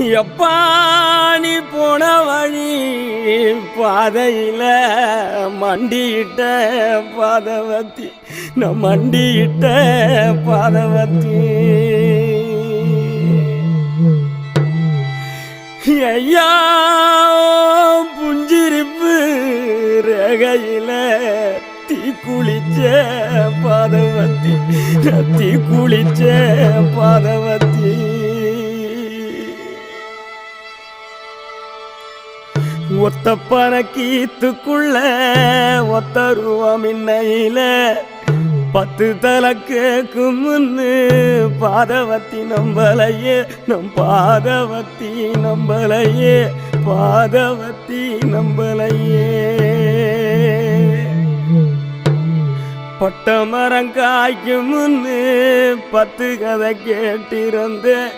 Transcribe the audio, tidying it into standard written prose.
எப்பா நீ போன வழி பாதையில மண்டியிட்ட பாதவத்தி நான் மண்டியிட்ட பாதவத்தி ஐயா புஞ்சிரிப்பு ரேகையில தீ குளிச்ச பாதவத்தி தீ குளிச்ச பாதவத்தி ஒத்த பறக்கீத்துக்குள்ள ஒத்த ரூபம் இன்னையில 10 தலை கேக்கும் முன்னு பாதவத்தி நம்பலையே நம் பாதவத்தி நம்பலையே பாதவத்தி நம்பலையே பட்ட மரம் காய்க்கும் முன்னு 10 கதை கேட்டிருந்தேன்